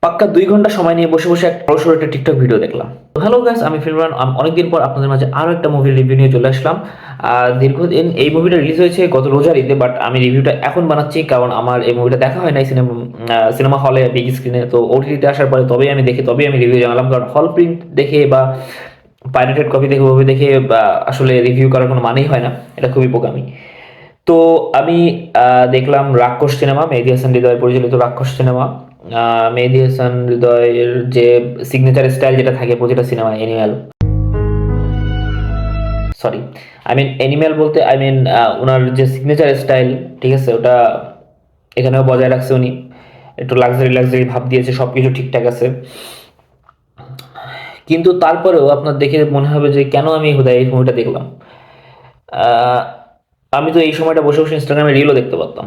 পাক্কা 2 ঘন্টা সময় নিয়ে বসে বসে একটা বড় একটা টিকটক ভিডিও দেখলাম। তো হ্যালো গাইস, আমি ফিরমান। অনেকদিন পর আপনাদের মাঝে আরো একটা মুভির রিভিউ নিয়ে চলে আসলাম। দীর্ঘদিন এই মুভিটা রিলিজ হয়েছে গত রোজার ঈদে, বাট আমি রিভিউটা এখন বানাচ্ছি কারণ আমার এই মুভিটা দেখা হয় নাই সিনেমা হলে বিগ স্ক্রিনে। তো ওটিটিতে আসার পরে তবেই আমি দেখি, তবেই আমি রিভিউ জানালাম, কারণ হল প্রিন্ট দেখে বা পাইরেটেড কপি দেখে মুভি দেখে বা আসলে রিভিউ করার কোনো মানেই হয় না, এটা খুবই বোকামি। তো আমি দেখলাম রাক্ষস সিনেমা, মেহেদী হাসান হৃদয় পরিচালিত রাক্ষস সিনেমা। মেহেদী হাসান হৃদয়ের যে সিগনেচার স্টাইল যেটা থাকে প্রতিটা সিনেমায়, অ্যানিম্যাল, সরি, অ্যানিম্যাল বলতে ওনার যে সিগনেচার স্টাইল, ঠিক আছে, ওটা এখানেও বজায় রাখছে উনি। একটু লাক্সারি লাক্সারি ভাব দিয়েছে, সব কিছু ঠিকঠাক আছে। কিন্তু তারপরেও আপনার দেখে মনে হবে যে কেন আমি হুদাই এই মুভিটা দেখলাম। আহ, আমি তো এই সময়টা বসে বসে ইনস্টাগ্রামে রিলও দেখতে পারতাম,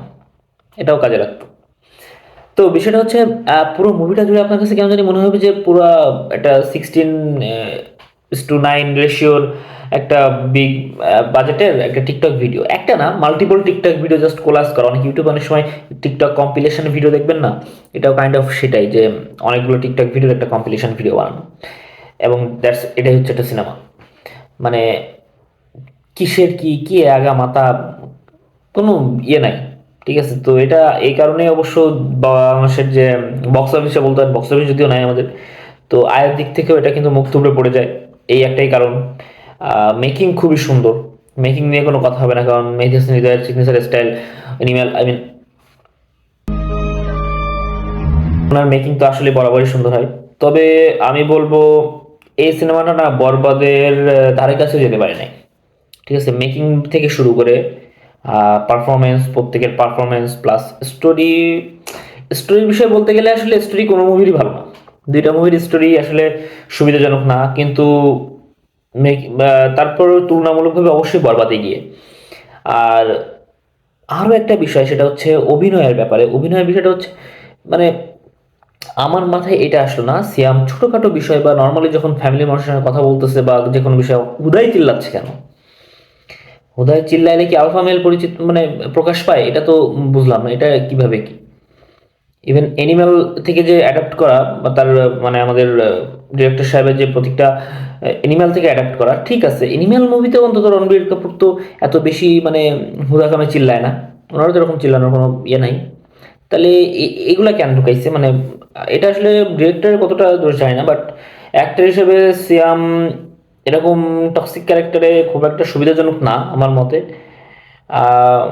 এটাও কাজে লাগতো। তো বিষয়টা হচ্ছে পুরো মুভিটা জুড়ে আপনার কাছে কেন জানি মনে হবে যে পুরো একটা 16:9 রেশিওর একটা বিগ বাজেটের একটা টিকটক ভিডিও, একটা না multiple TikTok video just callus করা। অনেক ইউটিউবে অনেক সময় টিকটক কম্পিলেশন ভিডিও দেখবেন না, এটাও কাইন্ড অফ সেটাই, যে অনেকগুলো টিকটক ভিডিওর একটা কম্পিলেশন ভিডিও বানানো। এবং এটাই হচ্ছে একটা সিনেমা। মানে কিসের কি কি আগা মাথা, কোনো ইয়ে নাই। ঠিক আছে, তো এটা এই কারণে অবশ্য বাংলাদেশের যে বক্স অফিসে বলতে হয়, বক্স অফিস যদিও নাই আমাদের, তো আয়ের দিক থেকেও এটা কিন্তু মুখ থুবড়ে পড়ে যায়। এই একটাই কারণ। মেকিং খুবই সুন্দর, মেকিং নিয়ে কোনো কথা হবে না, কারণ মেহেদী হাসান হৃদয়ের সিগনেচার স্টাইল, অ্যানিম্যাল, ওনার মেকিং তো আসলে বরাবরই সুন্দর হয়। তবে আমি বলবো এই সিনেমাটা না বরবাদের ধারে কাছে যেতে পারে নাই। ঠিক আছে, মেকিং থেকে শুরু করে পারফরমেন্স, প্রত্যেকের পারফরমেন্স প্লাস স্টোরি। স্টোরির বিষয়ে বলতে গেলে আসলে স্টোরি কোনো মুভিরই ভালো না, দুইটা মুভির স্টোরি আসলে সুবিধাজনক না, কিন্তু তারপর তুলনামূলকভাবে অবশ্যই বরবাদে গিয়ে। আর আরও একটা বিষয়, সেটা হচ্ছে অভিনয়ের ব্যাপারে। অভিনয়ের বিষয়টা হচ্ছে মানে আমার মাথায় এটা আসলো না, সিয়াম ছোটখাটো বিষয় বা নর্মালি যখন ফ্যামিলির মানুষের সঙ্গে কথা বলতেছে বা যে কোনো বিষয় হুদাই চিল্লাচ্ছে কেন? হুদাই চিল্লাইলে কি আলফা মেল পরিচিত মানে প্রকাশ পায়? এটা তো বুঝলাম না, এটা কিভাবে কি? ইভেন অ্যানিমাল থেকে যে অ্যাডাপ্ট করা বা তার আমাদের ডিরেক্টর সাহেবের যে প্রতীকটা অ্যানিমাল থেকে অ্যাডাপ্ট করা, ঠিক আছে, অ্যানিমাল মুভিতে অন্তত রণবীর কাপুর তো এত বেশি হুদাকামে চিল্লায় না, ওনারও তো এরকম চিল্লানোর কোনো ইয়ে নাই। তাহলে এগুলা কেন ঢুকাইছে? এটা আসলে ডিরেক্টরের কতটা দোষ যায় না, বাট অ্যাক্টর হিসেবে সিয়াম এরকম টক্সিক ক্যারেক্টারে খুব একটা সুবিধাজনক না আমার মতে। আহ,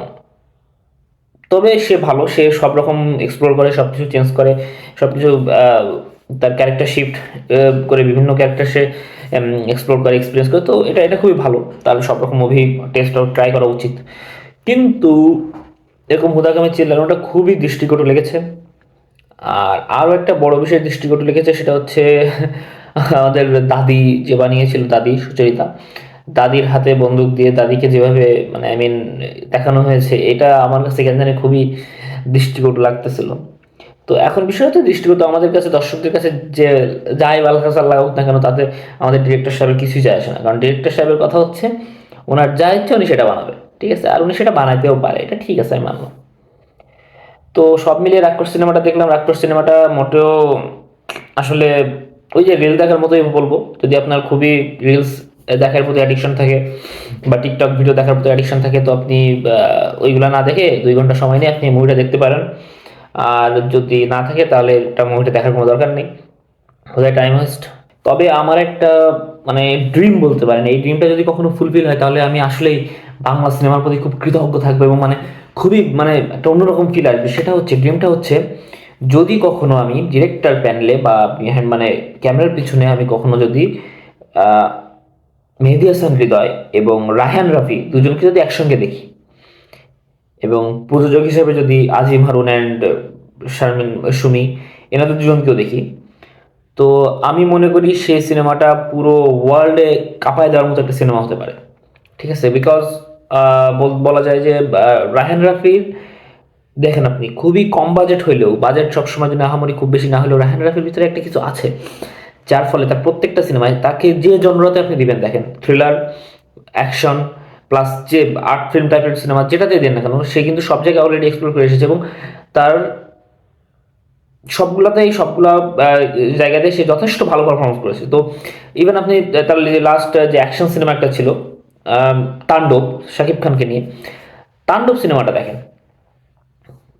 তবে সে ভালো, সে সব রকম এক্সপ্লোর করে, সব কিছু চেঞ্জ করে, সব কিছু তার ক্যারেক্টার শিফট করে বিভিন্ন ক্যারেক্টার সে এক্সপ্লোর করে, এক্সপিরিয়েন্স করে। তো এটা এটা খুবই ভালো, তাহলে সব রকম মুভি টেস্ট আউট ট্রাই করা উচিত। কিন্তু এরকম হুদাকামে চিল্লানোটা খুবই দৃষ্টিকটু লেগেছে। আর আরও একটা বড় বিষয় দৃষ্টিকটু লেগেছে, সেটা হচ্ছে আমাদের দাদি যে বানিয়েছিল, দাদি সুচরিতা, দাদির হাতে বন্দুক দিয়ে দাদিকে যেভাবে দেখানো হয়েছে, এটা আমার কাছে কেন জানি খুবই দৃষ্টিকটু লাগতেছিল। তো এখন বিষয় হচ্ছে দৃষ্টিকটু আমাদের কাছে, দর্শকদের কাছে যে যাই বালকাসার লাগুক না কেন, তাতে আমাদের ডিরেক্টর সাহেবের কিছুই যায় আসে না, কারণ ডিরেক্টর সাহেবের কথা হচ্ছে ওনার যা ইচ্ছে উনি সেটা বানাবে। ঠিক আছে, আর উনি সেটা বানাইতেও পারে, এটা ঠিক আছে, আমি মানলাম। তো সব মিলিয়ে রাক্ষস সিনেমাটা দেখলাম, রাক্ষস সিনেমাটা মোটেও আসলে ওই যে রিল দেখার মতোই বলবো। যদি আপনার খুবই রিলস দেখার প্রতি অ্যাডিকশন থাকে বা টিকটক ভিডিও দেখার প্রতি অ্যাডিকশন থাকে, তো আপনি ওইগুলো না দেখে 2 ঘন্টা সময় নিয়ে আপনি মুভিটা দেখতে পারেন। আর যদি না থাকে তাহলে এটা মুভিটা দেখার কোনো দরকার নেই, ওদের টাইম ওয়েস্ট। তবে আমার একটা ড্রিম বলতে পারেন, এই ড্রিমটা যদি কখনো ফুলফিল হয় তাহলে আমি আসলেই বাংলা সিনেমার প্রতি খুব কৃতজ্ঞ থাকবো, এবং খুবই একটা অন্যরকম ফিল আসবে। সেটা হচ্ছে, ড্রিমটা হচ্ছে, যদি কখনো আমি ডিরেক্টর প্যানেলে বা ক্যামেরার পিছনে আমি কখনো যদি আহ, মেহেদী হাসান হৃদয় এবং রায়হান রাফি দুজনকে যদি একসঙ্গে দেখি, এবং প্রযোজক হিসেবে যদি আজিম হারুন অ্যান্ড শারমিন সুমি, এনাদের দুজনকেও দেখি, তো আমি মনে করি সেই সিনেমাটা পুরো ওয়ার্ল্ডে কাঁপায় দেওয়ার মতো একটা সিনেমা হতে পারে। ঠিক আছে, বিকজ বলা যায় যে রায়হান রাফির, দেখেন আপনি খুবই কম বাজেট হইলেও, বাজেট সবসময় যদি আহামরি খুব বেশি না হলেও, রায়হান রাফির ভিতরে একটা কিছু আছে যার ফলে তার প্রত্যেকটা সিনেমায় তাকে যে জনরাতে আপনি দিবেন, দেখেন থ্রিলার, অ্যাকশন প্লাস যে আর্ট ফিল্ম টাইপের সিনেমা যেটাতে দেন না কেন, সে কিন্তু সব জায়গায় অলরেডি এক্সপ্লোর করে এসেছে, এবং তার সবগুলা জায়গাতে সে যথেষ্ট ভালো পারফরমেন্স করেছে। তো ইভেন আপনি তার লাস্ট যে অ্যাকশন সিনেমা একটা ছিল, তাণ্ডব, শাকিব খানকে নিয়ে, তাণ্ডব সিনেমাটা দেখেন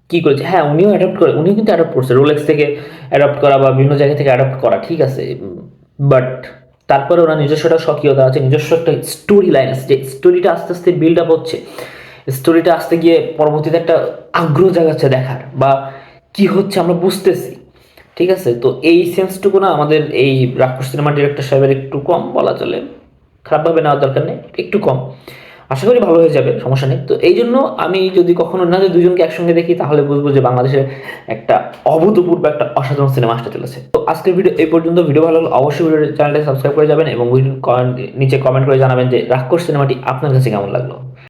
কি করেছে। হ্যাঁ, উনিও কিন্তু অ্যাডাপ্ট করছে, রোলেক্স থেকে অ্যাডাপ্ট করা বা বিভিন্ন জায়গা থেকে অ্যাডাপ্ট করা, ঠিক আছে। বাট তারপরে ওরা নিজস্ব একটা স্বকীয়তা আছে, নিজস্ব একটা স্টোরি লাইন আছে, যে স্টোরিটা আস্তে আস্তে বিল্ড আপ হচ্ছে, স্টোরিটা আসতে গিয়ে পরবর্তীতে একটা আগ্রহ জাগাচ্ছে দেখার, বা কি হচ্ছে আমরা বুঝতেছি, ঠিক আছে। তো এই সেন্সটুকু না আমাদের এই রাক্ষস সিনেমার ডিরেক্টর সাহেবের একটু কম বলা চলে, খারাপভাবে নেওয়ার দরকার নেই, একটু কম। আশা করি ভালো হয়ে যাবে, সমস্যা নেই। তো এই জন্য আমি যদি কখনো না যে দুজনকে একসঙ্গে দেখি, তাহলে বুঝবো যে বাংলাদেশের একটা অভূতপূর্ব একটা অসাধারণ সিনেমা আসতে চলেছে। তো আজকের ভিডিও এই পর্যন্ত। ভিডিও ভালো লাগলে অবশ্যই ভিডিও চ্যানেলটা সাবস্ক্রাইব করে যাবেন এবং নিচে কমেন্ট করে জানাবেন যে রাক্ষস সিনেমাটি আপনার কাছে কেমন লাগলো।